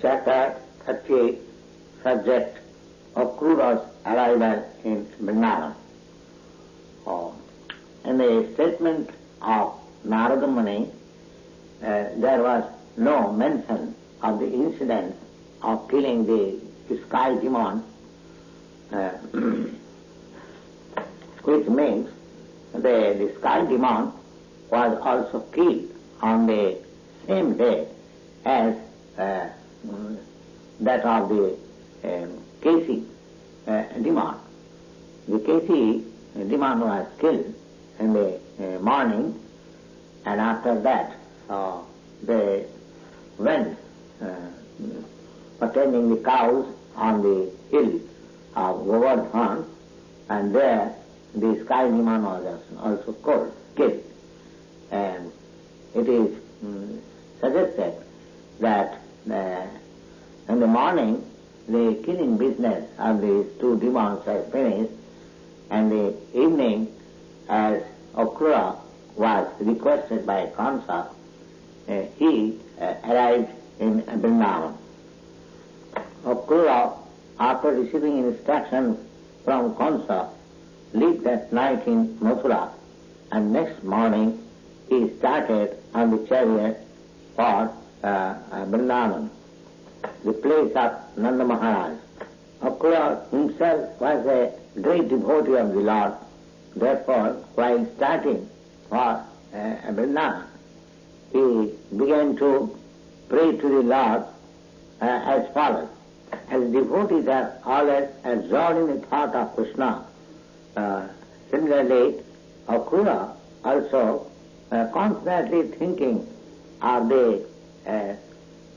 Chapter 38, subject Akrura's arrival in Vrindavan. In the statement of Narada Muni, there was no mention of the incident of killing the sky demon, which means the sky demon was also killed on the same day as that of the Kasi demon. The Kasi demon was killed in the morning, and after that they went for tending the cows on the hill of Govardhan, and there the sky demon was also killed. And it is suggested that in the morning the killing business of these two demons was finished, and the evening, as Akrura was requested by Kansa, he arrived in Vrindavan. Akrura, after receiving instructions from Kansa, lived that night in Mathura, and next morning he started on the chariot for Vrindavan, the place of Nanda Maharaj. Akrura himself was a great devotee of the Lord. Therefore, while starting for Vrindavan, he began to pray to the Lord as follows. As devotees are always absorbed in the thought of Krishna, similarly, Akrura also constantly thinking of the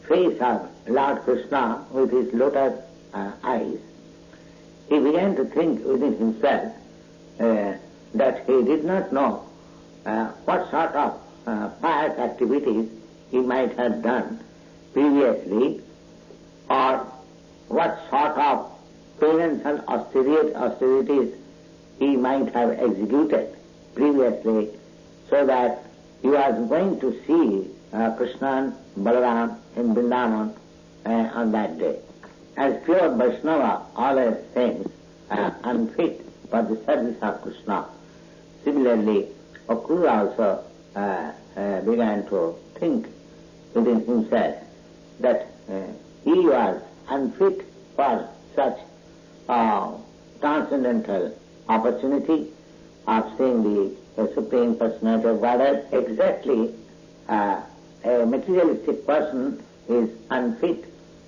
face of Lord Krishna with his lotus eyes. He began to think within himself that he did not know what sort of pious activities he might have done previously, or what sort of penance and austerities he might have executed previously, so that he was going to see Krishna and Balaram in Vrindavan on that day. As pure Vaishnava always thinks unfit for the service of Krishna, similarly Akrura also began to think within himself that he was unfit for such transcendental opportunity of seeing the Supreme Personality of Godhead. Exactly, a materialistic person is unfit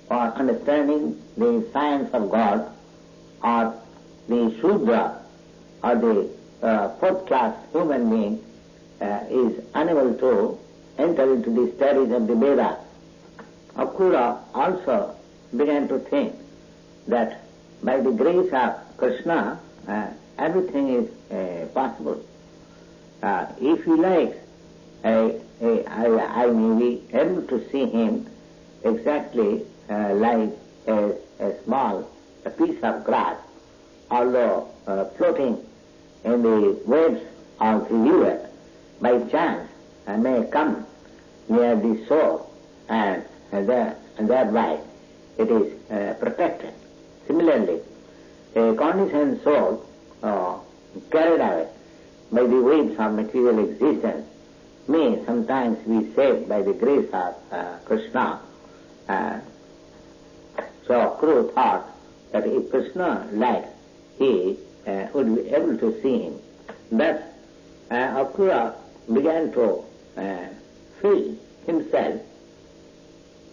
for understanding the science of God, or the Shudra, or the fourth-class human being is unable to enter into the studies of the Vedas. Akrura also began to think that by the grace of Krishna, everything is possible. If he likes, I may be able to see him exactly like a small piece of grass, although floating in the waves of the river. By chance, I may come near the shore, and thereby it is protected. Similarly, a conditioned soul carried away by the waves of material existence may sometimes be saved by the grace of Krishna. So Akrura thought that if Krishna liked, he would be able to see him. Thus, Akrura began to feel himself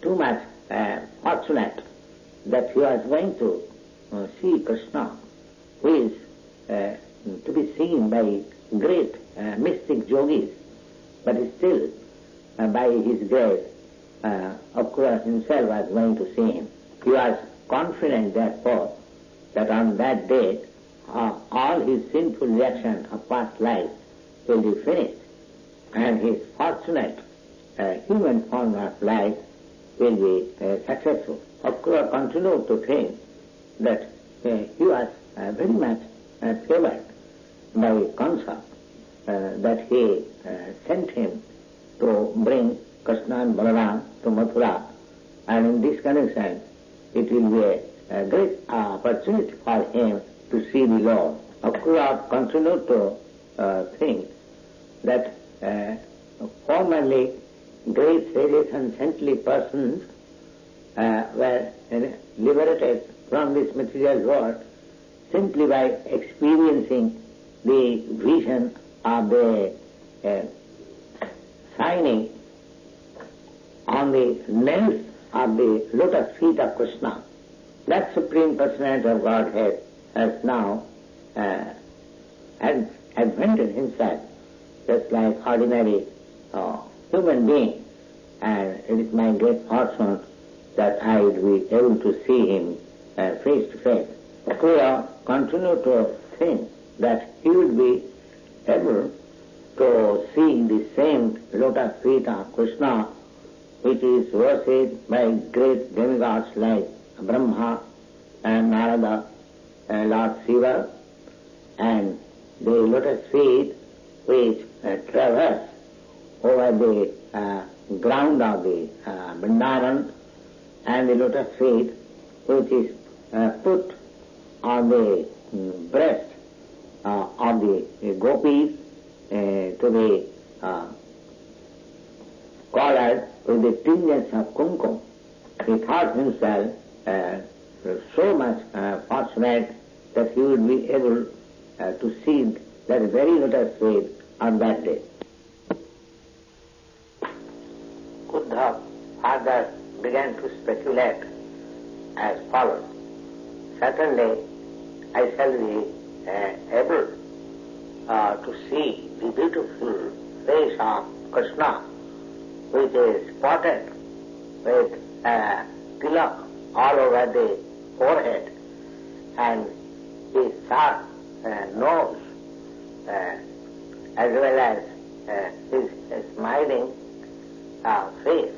too much fortunate that he was going to see Krishna, who is to be seen by great mystic yogis, but still by his grace, Akrura himself was going to see him. He was confident, therefore, that on that day all his sinful reaction of past life will be finished, and his fortunate human form of life will be successful. Akrura continued to think that he was very much favored by Kansa, that he sent him to bring Krishna and Balaram to Mathura And in this connection, it will be a great opportunity for him to see the Lord. Akrura continued to think that formerly great sages and saintly persons were liberated from this material world simply by experiencing the vision of the shining on the nails of the lotus feet of Krishna. That Supreme Personality of Godhead has now advented himself just like ordinary human being, and it is my great fortune that I will be able to see him face to face. Akrura continued to think that he would be able to see the same lotus feet of Krishna, which is worshipped by great demigods like Brahma and Narada and Lord Shiva, and the lotus feet which traverse over the ground of the Vrindavan, and the lotus feet which is put on the breast of the gopis to be collared with the tinges of kumkum. He thought himself so much fortunate that he would be able to see that very lotus feet on that day. Uddhav further began to speculate as follows. Certainly, I shall be able to see the beautiful face of Krishna, which is spotted with tilak all over the forehead, and his sharp nose, as well as his smiling face,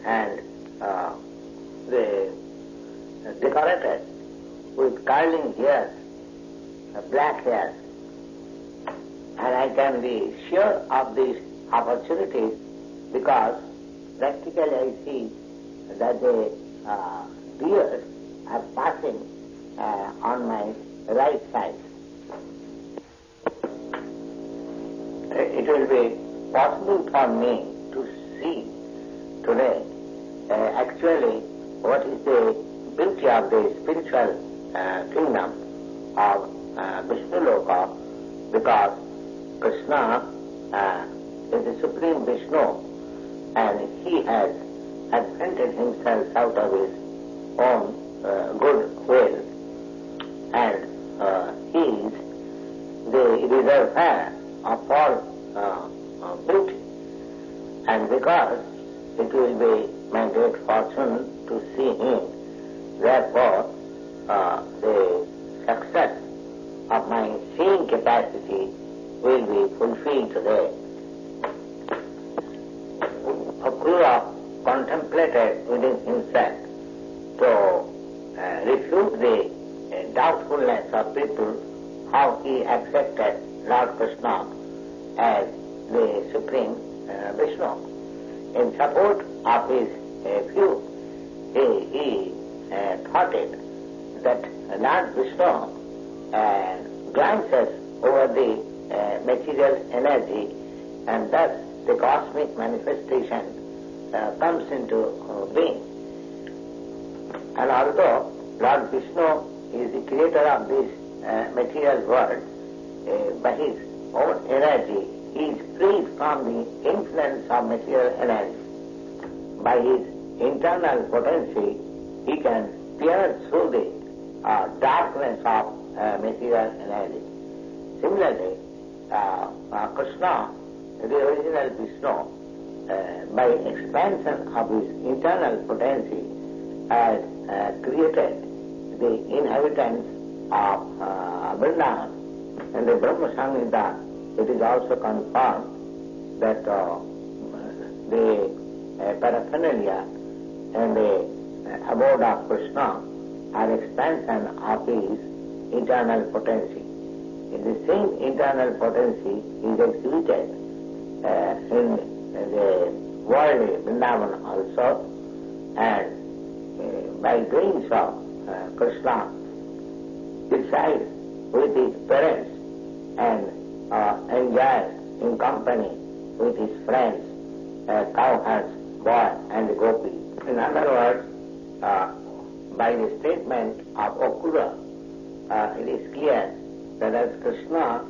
and the decorated with curling hairs, black hairs. And I can be sure of these opportunities because practically I see that the deers are passing on my right side. It will be possible for me to see today actually what is the beauty of the spiritual kingdom of Vishnu Loka, because Krishna is the Supreme Vishnu, and he has advented himself out of his own good will, and he is the reservoir of all beauty. And because it will be my great fortune to see him, therefore the success of my seeing capacity will be fulfilled today. Akrura contemplated within himself to refute the doubtfulness of people how he accepted Lord Krishna as the Supreme Vishnu. In support of his view, he thought it that Lord Vishnu glances over the material energy, and thus the cosmic manifestation comes into being. And although Lord Vishnu is the creator of this material world, by his own energy he is freed from the influence of material energy. By his internal potency he can pierce through the darkness of material energy. Similarly, Krishna, the original Vishnu, by expansion of his internal potency, has created the inhabitants of Vrindavan. And the Brahma Samhita, it is also confirmed that the paraphernalia and the abode of Krishna are expansion of his internal potency. In the same internal potency is exhibited in the worldly Vrindavan also, by doing so, Krishna resides with his parents and enjoys in company with his friends, cowherds, boy and gopi. In other words, by the statement of Akrura, it is clear that as Krishna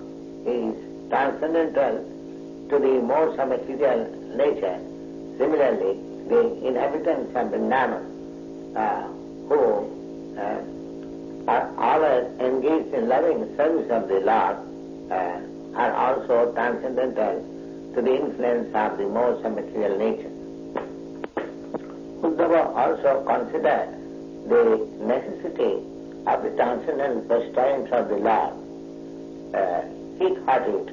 is transcendental to the modes of material nature, similarly the inhabitants of Vrindavan who are always engaged in loving service of the Lord are also transcendental to the influence of the modes of material nature. Vrindavan also considered the necessity of the transcendental pastimes of the Lord. He thought it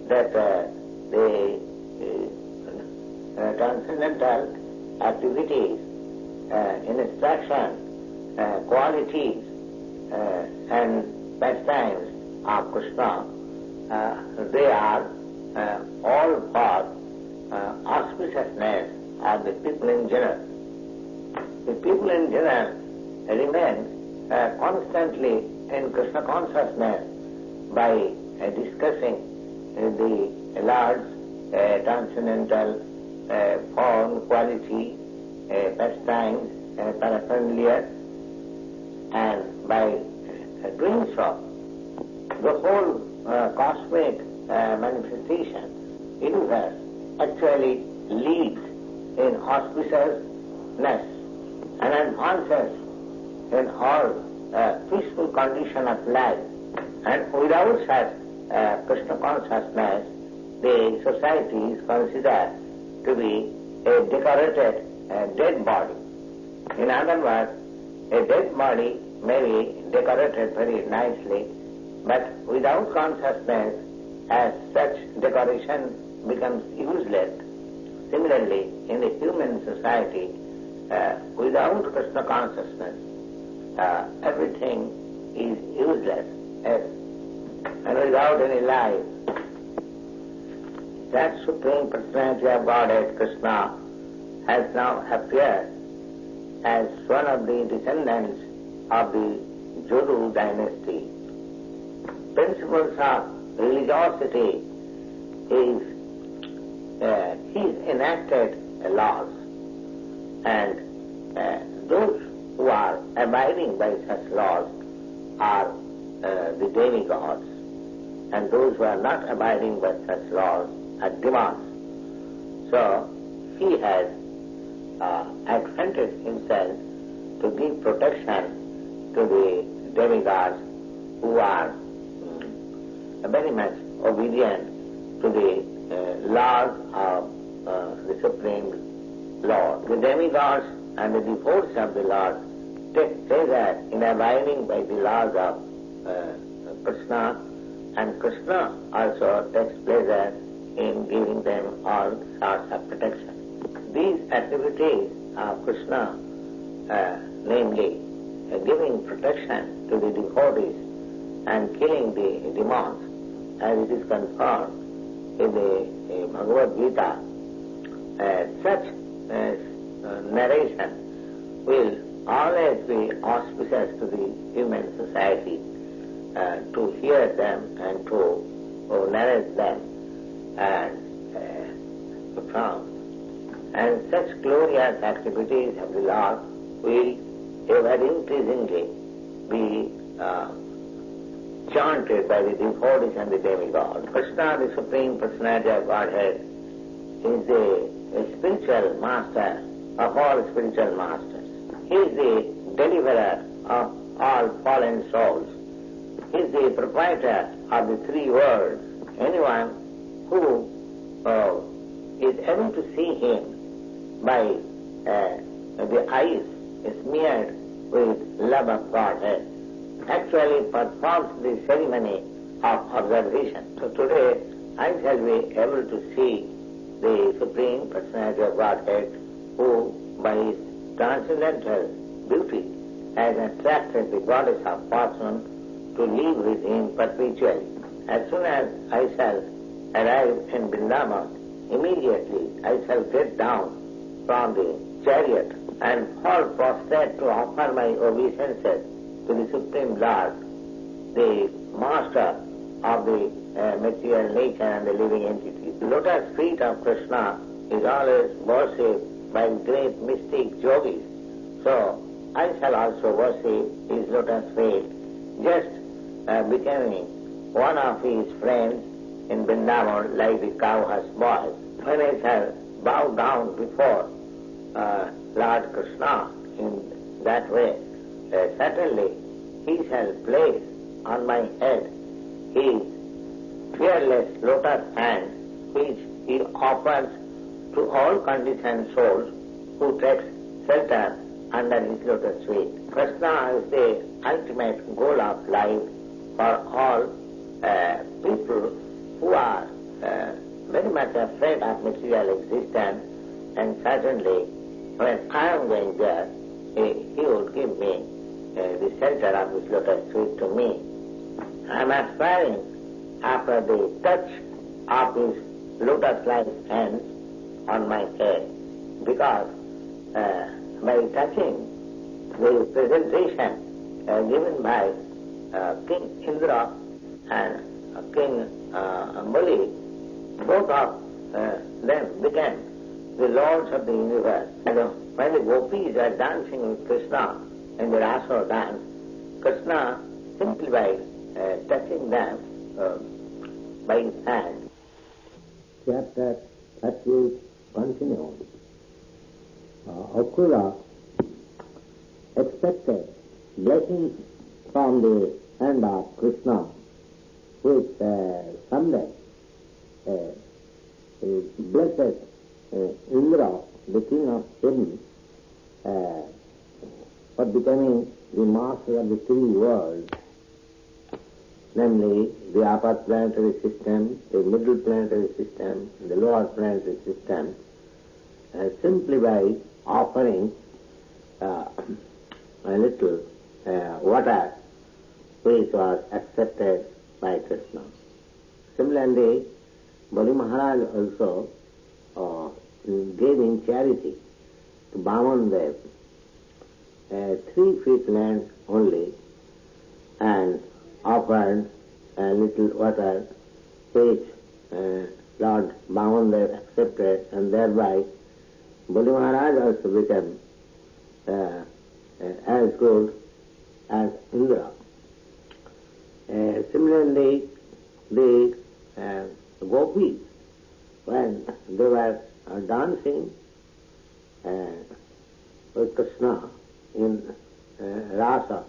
that the transcendental activities, instruction, qualities, and pastimes of Krishna, they are all for auspiciousness of the people in general. The people in general remain constantly in Krishna consciousness by discussing the Lord's transcendental form, quality, pastimes, paraphernalia, and by doing so, the whole cosmic manifestation, universe, actually leads in auspiciousness and advances in all peaceful condition of life. And without such Krishna consciousness, the society is considered to be a decorated dead body. In other words, a dead body may be decorated very nicely, but without consciousness, as such decoration becomes useless. Similarly, in the human society, without Krishna consciousness, everything is useless, and without any life. That Supreme Personality of Godhead, Krishna, has now appeared as one of the descendants of the Juru dynasty. Principles of religiosity is He's enacted laws, and those who are abiding by such laws are the demigods, and those who are not abiding by such laws are demons. So he has acquainted himself to give protection to the demigods who are very much obedient to the laws of the Supreme Lord. The demigods and the devotees of the Lord take pleasure in abiding by the laws of Krishna, and Krishna also takes pleasure in giving them all sorts of protection. These activities of Krishna, namely giving protection to the devotees and killing the demons, as it is confirmed in the Bhagavad Gita, such narration will always be auspicious to the human society, to hear them and to narrate them and from. And such glorious activities of the Lord will ever increasingly be chanted by the devotees and the demigods. Krishna, the Supreme Personality of Godhead, is a spiritual master of all spiritual masters. He is the deliverer of all fallen souls. He is the proprietor of the three worlds. Anyone who is able to see him by the eyes smeared with love of Godhead actually performs the ceremony of observation. So today I shall be able to see the Supreme Personality of Godhead, who by his transcendental beauty has attracted the goddess of fortune to live with him perpetually. As soon as I shall arrive in Vrindavan, immediately I shall get down from the chariot and fall prostrate to offer my obeisances to the Supreme Lord, the Master of the material nature and the living entity. The lotus feet of Krishna is always worshipped by great mystic yogis. So I shall also worship his lotus feet, just becoming one of his friends in Vrindavan like the cowherd's boy. When I shall bow down before Lord Krishna in that way, certainly he shall place on my head his fearless lotus hand, which he offers to all conditioned souls who takes shelter under his lotus feet. Krishna is the ultimate goal of life for all people who are very much afraid of material existence, and certainly when I am going there, he would give me the shelter of his lotus feet to me. I am aspiring after the touch of his lotus-like hands on my head, because by touching the presentation given by King Indra and King Bali, both of them became the lords of the universe. And when the gopis are dancing with Krishna in the Rasa dance, Krishna, simply by touching them by his hand. Chapter 38 continues. Akrura expected blessings from the hand of Krishna, which someday blessed Indra, the king of heaven, for becoming the master of the three worlds, namely the upper planetary system, the middle planetary system, and the lower planetary system, simply by offering a little water, which was accepted by Krishna. Similarly, Bali Maharaj also gave in charity to Vamandev 3 feet land only, and offered a little water, which Lord Vamandev accepted, and thereby Bali Maharaj also became as good as Indra. Similarly, the gopis, when they were dancing with Krishna in Rasa,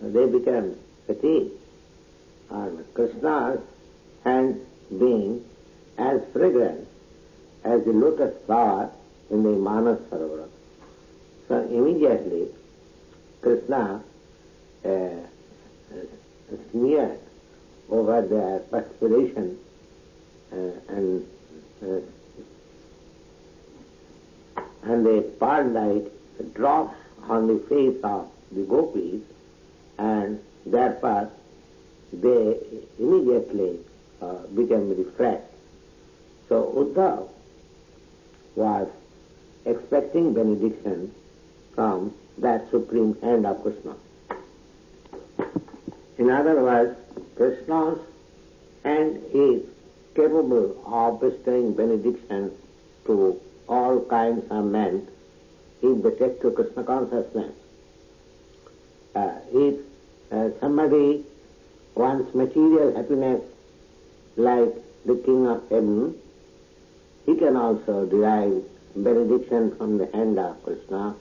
they became fatigued, and Krishna's hands being as fragrant as the lotus flower in the Manas Sarovar. So immediately Krishna smeared over their perspiration and they poured like drops on the face of the gopis, and therefore they immediately became refreshed. So Uddhav was expecting benediction from that supreme hand of Krishna. In other words, Krishna's hand is capable of bestowing benediction to all kinds of men if they take to Krishna consciousness. If somebody wants material happiness like the king of heaven, he can also derive benediction from the hand of Krishna.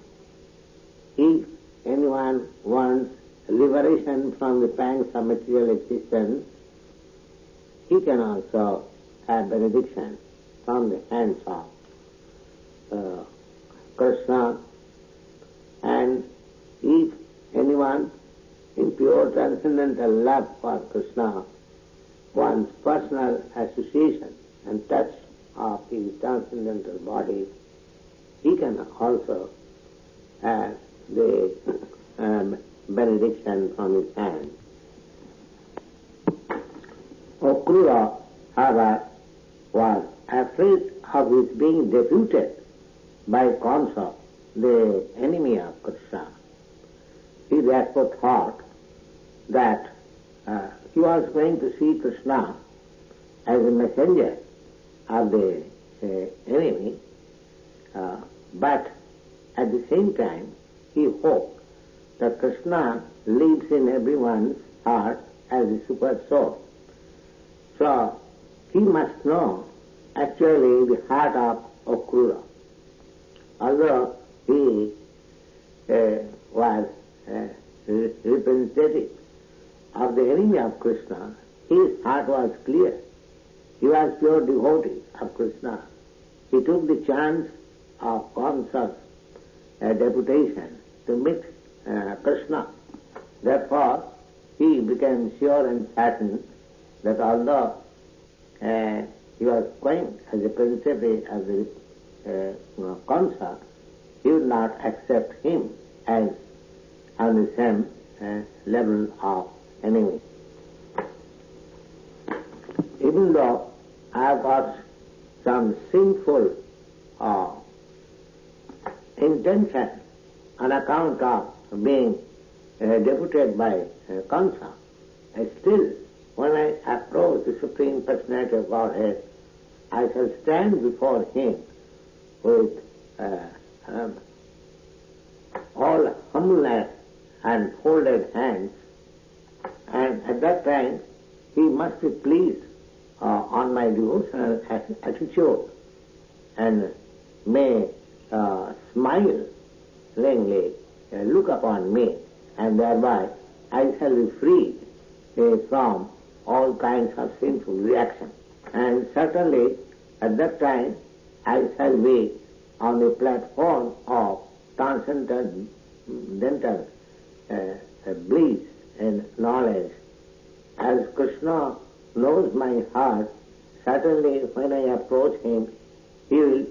If anyone wants liberation from the pangs of material existence, he can also have benediction from the hands of Krishna. And if anyone in pure transcendental love for Krishna wants personal association and touch of his transcendental body, he can also have the benediction from his hand. Akrura, however, was afraid of his being deputed by Kansa, the enemy of Krishna. He therefore thought that he was going to see Krishna as a messenger of the enemy, but at the same time he hoped that Krishna lives in everyone's heart as a super soul. So he must know actually the heart of Akrura. Although he was representative of the enemy of Krishna, his heart was clear. He was pure devotee of Krishna. He took the chance of Kamsa's deputation to meet Krishna. Therefore, he became sure and certain that although he was going as a representative of the Kamsa, he would not accept him as on the same level of enemy. Even though I have got some sinful intention on account of being deputed by Kamsa, still when I approach the Supreme Personality of Godhead, I shall stand before him with all humbleness and folded hands, and at that time he must be pleased on my devotional attitude and may smilingly look upon me, and thereby I shall be free from all kinds of sinful reaction. And certainly at that time I shall be on the platform of transcendental bliss and knowledge. As Krishna knows my heart, certainly when I approach him, he will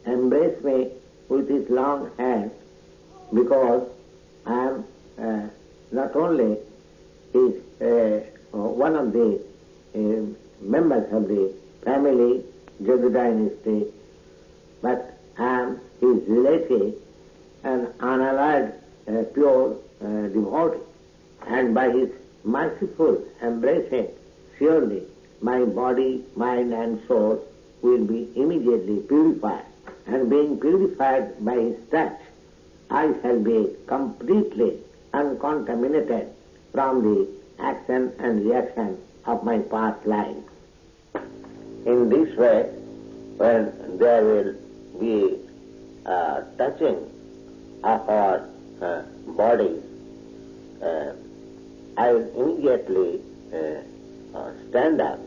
embrace me with his long hand, because I am not only his one of the members of the family, Jagga dynasty, but I am his relative and unallied pure devotee, and by his merciful embracing, surely my body, mind and soul will be immediately purified, and being purified by his touch, I shall be completely uncontaminated from the action and reaction of my past life. In this way, when there will be touching of our bodies, I will immediately stand up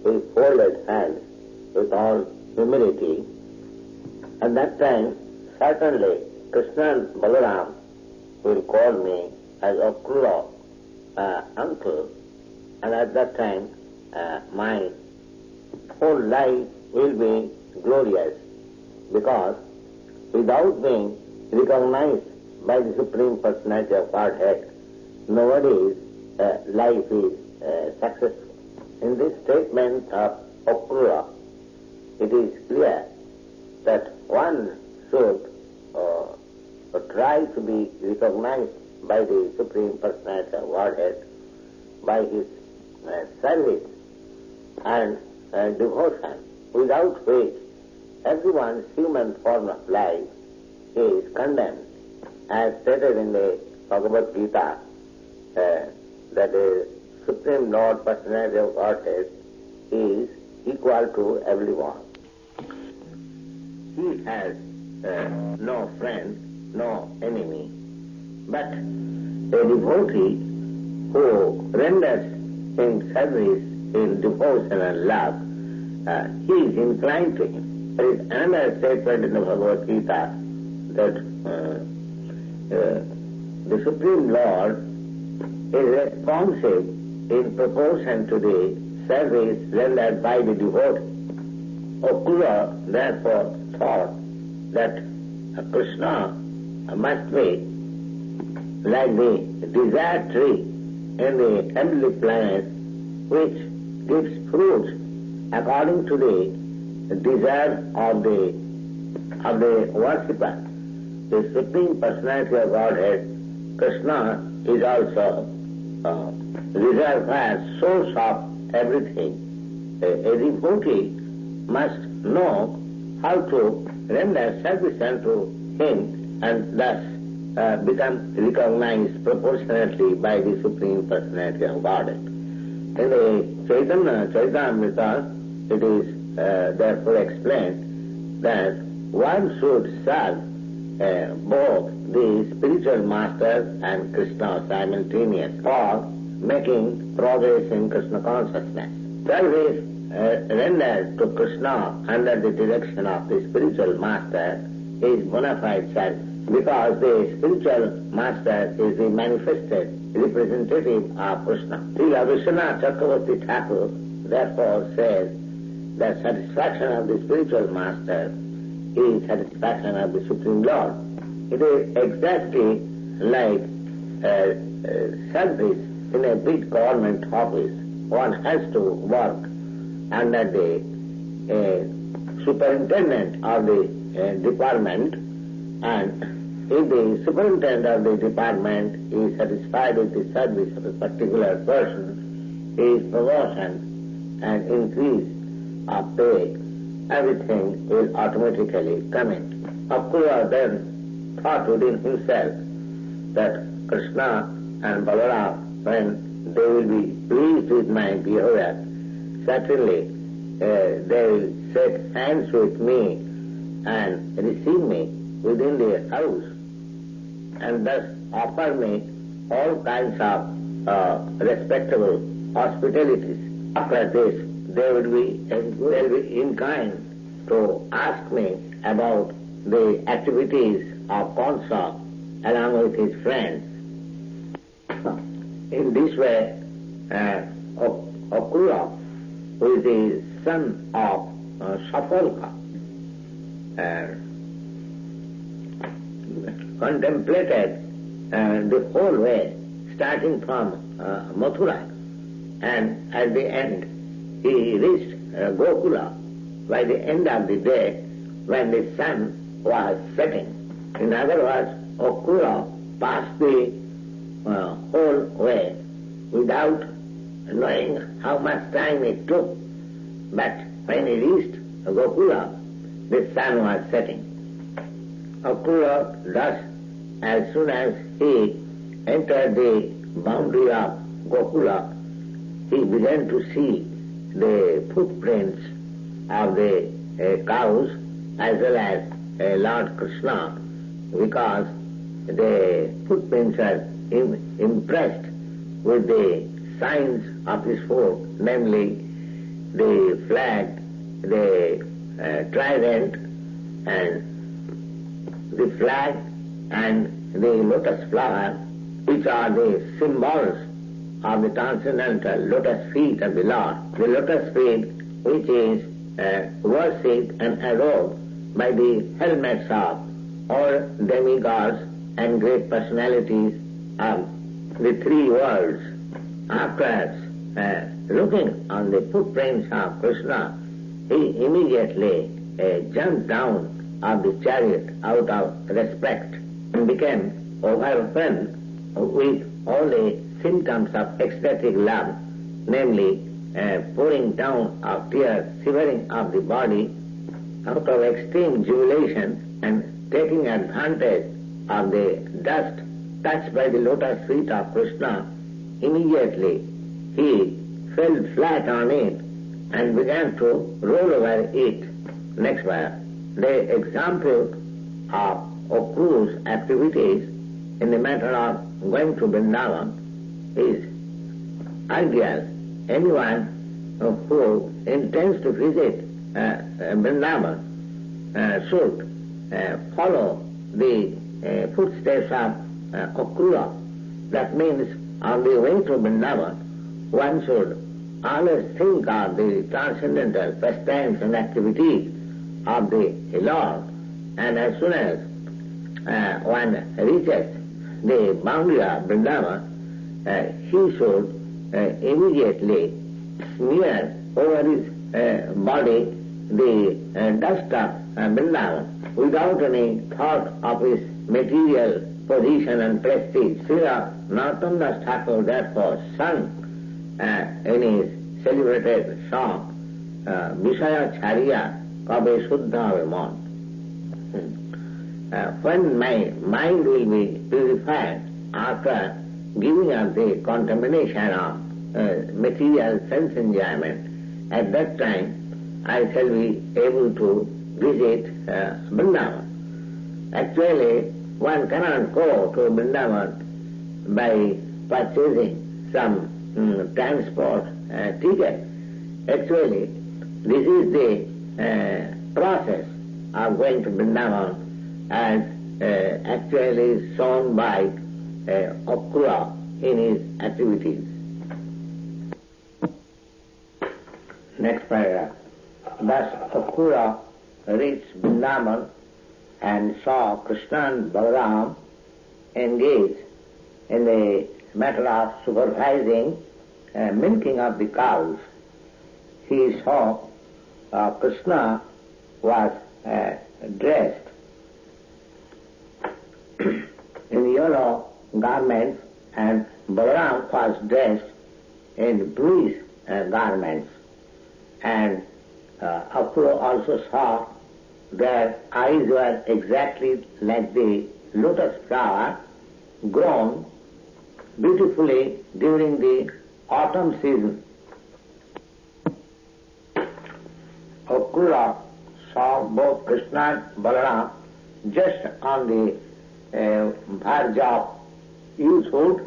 with folded hands, with all humility. At that time, certainly Krishna and Balaram will call me as Akrura uncle, and at that time my whole life will be glorious, because without being recognized by the Supreme Personality of Godhead, nobody's life is successful. In this statement of Akrura, it is clear that one should try to be recognized by the Supreme Personality of Godhead by his service and devotion, without which everyone's human form of life is condemned, as stated in the Bhagavad Gita, that the Supreme Lord Personality of Godhead is equal to everyone. He has no friend, no enemy, but a devotee who renders him service in devotion and love, he is inclined to him. There is another statement in the Bhagavad Gita that the Supreme Lord is responsive in proportion to the service rendered by the devotee. Akrura therefore thought that Krishna must be like the desert tree in the heavenly planet, which gives fruits according to the desire of the of the worshipper, the Supreme Personality of Godhead, Krishna is also reservoir, source of everything. A devotee must know how to render service unto him and thus become recognized proportionately by the Supreme Personality of Godhead. In the Chaitanya Charitamrita, it is therefore explained that one should serve both the spiritual master and Krishna simultaneously for making progress in Krishna consciousness. Service rendered to Krishna under the direction of the spiritual master is bona fide service, because the spiritual master is the manifested representative of Krishna. Srila Vishwanath Chakravarti Thakur therefore says that satisfaction of the spiritual master is satisfaction of the Supreme Lord. It is exactly like service in a big government office. One has to work under the superintendent of the department, and if the superintendent of the department is satisfied with the service of a particular person, his promotion and increase of pay, everything will automatically come in. Akrura then thought within himself that Krishna and Balaram, when they will be pleased with my behavior, certainly they will shake hands with me and receive me within their house and thus offer me all kinds of respectable hospitalities. After this, they will be inclined to ask me about the activities of Kansa along with his friends. In this way, Akrura, who is the son of Sapalka, contemplated the whole way, starting from Mathura, and at the end he reached Gokula by the end of the day when the sun was setting. In other words, Akrura passed the whole way without knowing how much time it took. But when he reached Gokula, the sun was setting. Akrura thus, as soon as he entered the boundary of Gokula, he began to see the footprints of the cows as well as Lord Krishna, because the footprints are impressed with the signs of his foot, namely the flag, the trident, and the flag and the lotus flower, which are the symbols of the transcendental lotus feet of the Lord. The lotus feet, which is worshipped and adored by the helmets of all demigods and great personalities of the three worlds. After looking on the footprints of Krishna, he immediately jumped down of the chariot out of respect and became overwhelmed with all the symptoms of ecstatic love, namely pouring down of tears, shivering of the body out of extreme jubilation, and taking advantage of the dust touched by the lotus feet of Krishna. Immediately he fell flat on it and began to roll over it. Next verse. The example of Akrura's activities in the matter of going to Vrindavan is ideal. Anyone who intends to visit Vrindavan should follow the footsteps of Akrura. That means on the way to Vrindavan, one should always think of the transcendental pastimes and activities of the Lord, and as soon as one reaches the boundary of Vrindavan, he should immediately smear over his body the dust of Vrindavan without any thought of his material position and prestige. Srila Narottam Das Thakur therefore sung in his celebrated song, Vishaya Chariya Kabe Shuddha Vimon. When my mind will be purified after giving up the contamination of material sense enjoyment, at that time I shall be able to visit Vrindavan. Actually, one cannot go to Vrindavan by purchasing some transport ticket. Actually, this is the process of going to Vrindavan as actually shown by Akrura in his activities. Next paragraph. Thus Akrura reached Vrindavan and saw Krishna and Balaram engaged in the matter of supervising milking of the cows. He saw Krishna was dressed in yellow garments and Balaram was dressed in bluish garments. And Akrura also saw their eyes were exactly like the lotus flower grown beautifully during the autumn season. Akrura saw both Krishna and Balaram just on the verge of youthhood,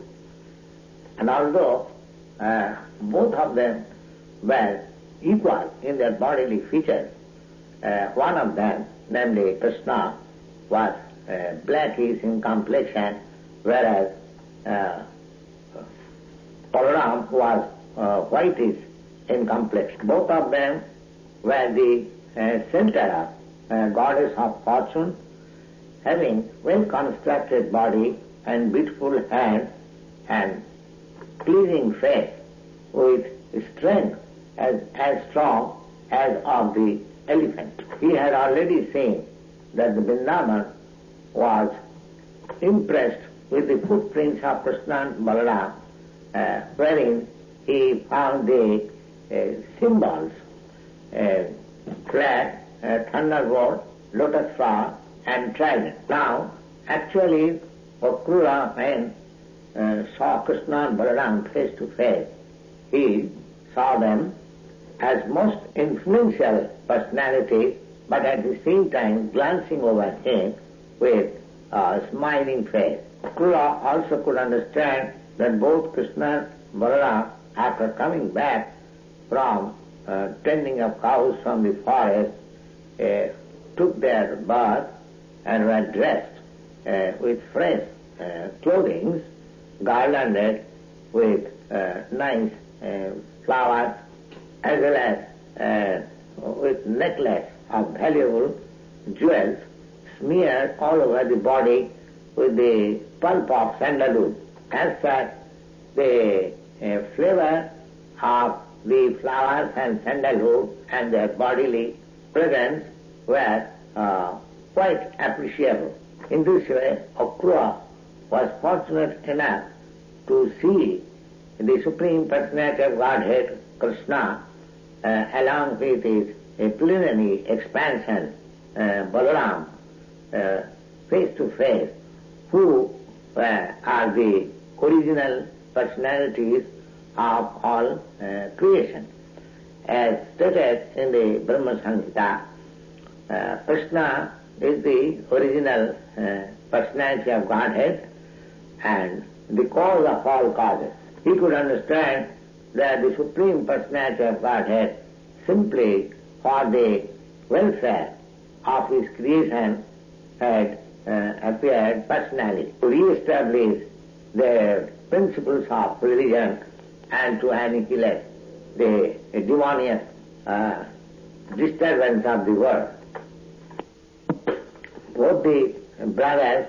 and although both of them were equal in their bodily features, one of them, namely Krishna, was blackish in complexion, whereas Balaram was whitish in complexion. Both of them were the center of goddess of fortune, having well-constructed body and beautiful hands and pleasing face with strength as strong as of the elephant. He had already seen that the Vrindavan was impressed with the footprints of Krishna and Balaram, wherein he found the symbols, flag, thunderbolt, lotus flower, and trident. Now, actually, Akrura, when saw Krishna and Balaram face to face, he saw them as most influential personalities, but at the same time glancing over him with a smiling face. Akrura also could understand that both Krishna and Balaram, after coming back from tending of cows from the forest, took their bath and were dressed with fresh clothing, garlanded with nice flowers, as well as with necklace of valuable jewels smeared all over the body with the pulp of sandalwood. As such, the flavor of the flowers and sandalwood and their bodily presence were quite appreciable. In this way, Akrura was fortunate enough to see the Supreme Personality of Godhead, Krishna, along with his plenary expansion, Balaram, face to face, who are the original personalities of all creation. As stated in the Brahma Samhita, Krishna is the original personality of Godhead and the cause of all causes. He could understand that the Supreme Personality of Godhead, simply for the welfare of his creation, had appeared personally to re-establish the principles of religion and to annihilate the demoniac disturbance of the world. Both the brothers,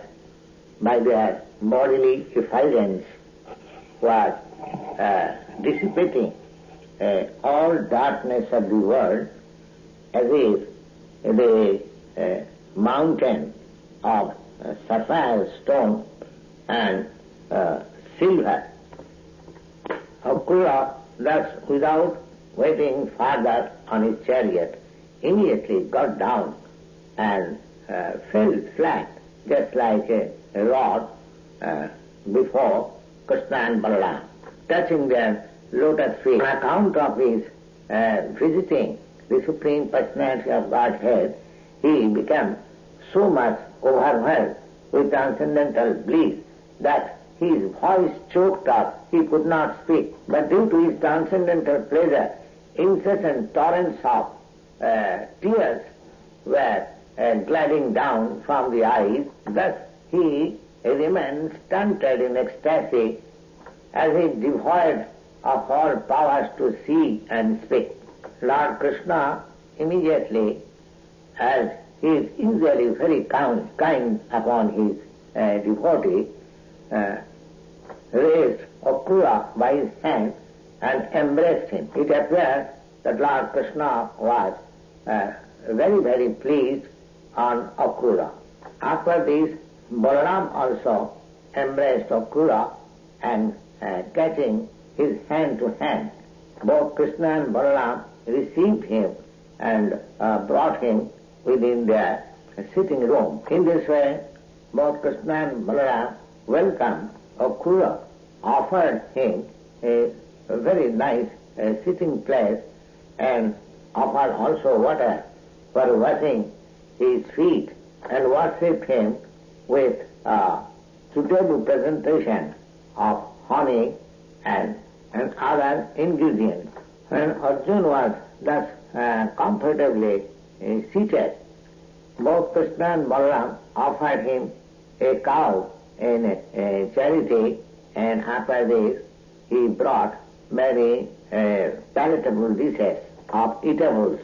by their bodily effulgence, was dissipating all darkness of the world as if the mountain of sapphire stone and silver. Akrura, thus without waiting further on his chariot, immediately got down and fell flat, just like a rod before Krishna and Balaram, touching their lotus feet. On account of his visiting the Supreme Personality of Godhead, he became so much overwhelmed with transcendental bliss that his voice choked up, he could not speak. But due to his transcendental pleasure, incessant torrents of tears were gliding down from the eyes. Thus he remained stunted in ecstasy, as if devoid of all powers to see and speak. Lord Krishna immediately, as he is usually very kind upon his devotee, raised Akrura by his hand and embraced him. It appears that Lord Krishna was very, very pleased on Akrura. After this, Balaram also embraced Akrura and catching his hand to hand, both Krishna and Balaram received him and brought him within their sitting room. In this way, both Krishna and Balaram welcomed Akrura, offered him a very nice sitting place, and offered also water for washing his feet, and worshipped him with suitable presentation of honey and other ingredients. When Arjuna was thus comfortably seated, both Krishna and Balaram offered him a cow in charity, and after this he brought many palatable dishes of eatables,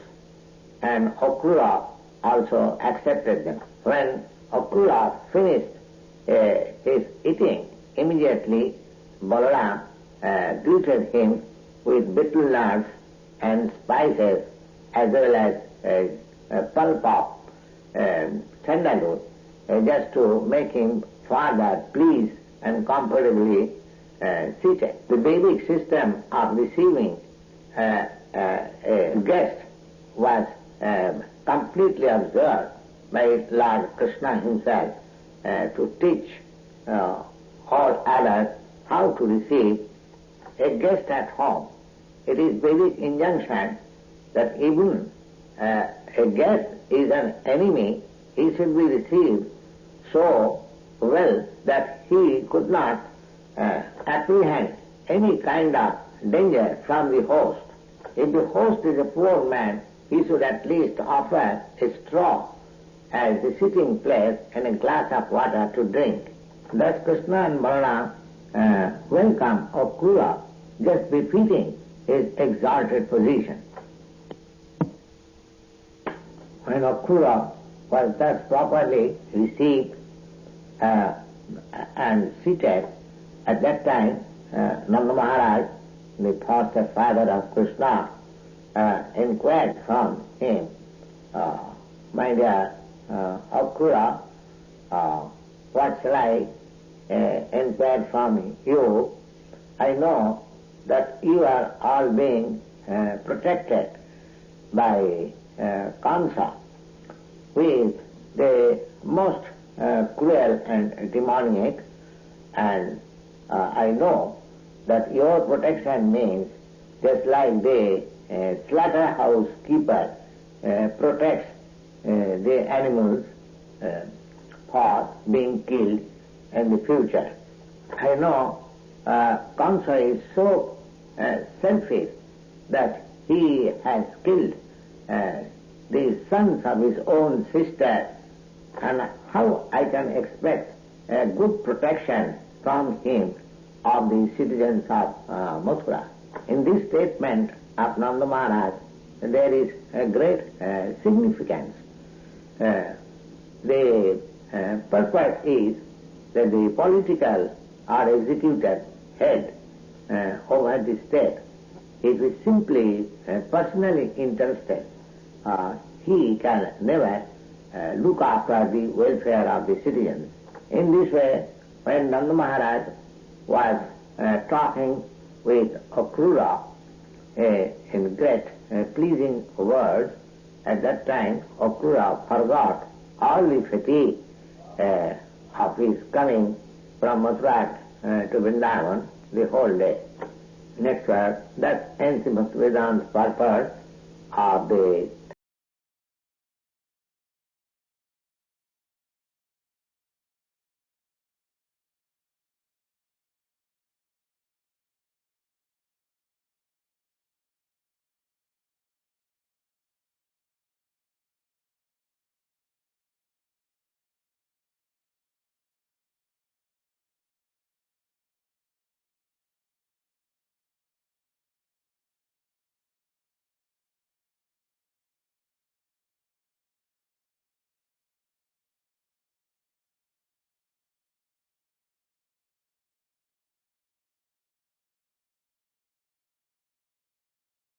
and Akrura also accepted them. When Akrura finished his eating, immediately Balaram greeted him with betel nuts and spices, as well as pulp of sandalwood, just to make him further pleased and comfortably seated. The basic system of receiving a guest was completely observed by Lord Krishna himself to teach all others how to receive a guest at home. It is basic injunction that even a guest is an enemy, he should be received so well that he could not apprehend any kind of danger from the host. If the host is a poor man, he should at least offer a straw as the sitting place and a glass of water to drink. Thus Krishna and Balaram welcome Akrura, just befitting his exalted position. When Akrura was thus properly received and seated, at that time Nanda Maharaj, the foster father of Krishna, inquired from him, "My dear Akrura, what shall I inquire from you? I know that you are all being protected by Kamsa, who is the most cruel and demoniac, and I know that your protection means just like the slaughterhouse keeper protects the animals for being killed in the future. I know Kamsa is so selfish that he has killed the sons of his own sister, and how I can expect a good protection from him of the citizens of Mathura?" In this statement of Nanda Maharaj, there is a great significance. The purpose is that the political or executive head over the state, if he is simply personally interested he can never look after the welfare of the citizens. In this way, when Nanda Maharaj was talking with Akrura in great pleasing words, at that time Akrura forgot all the fatigue of his coming from Mathura to Vrindavan the whole day. Next verse, that ends Bhaktivedanta purpose of the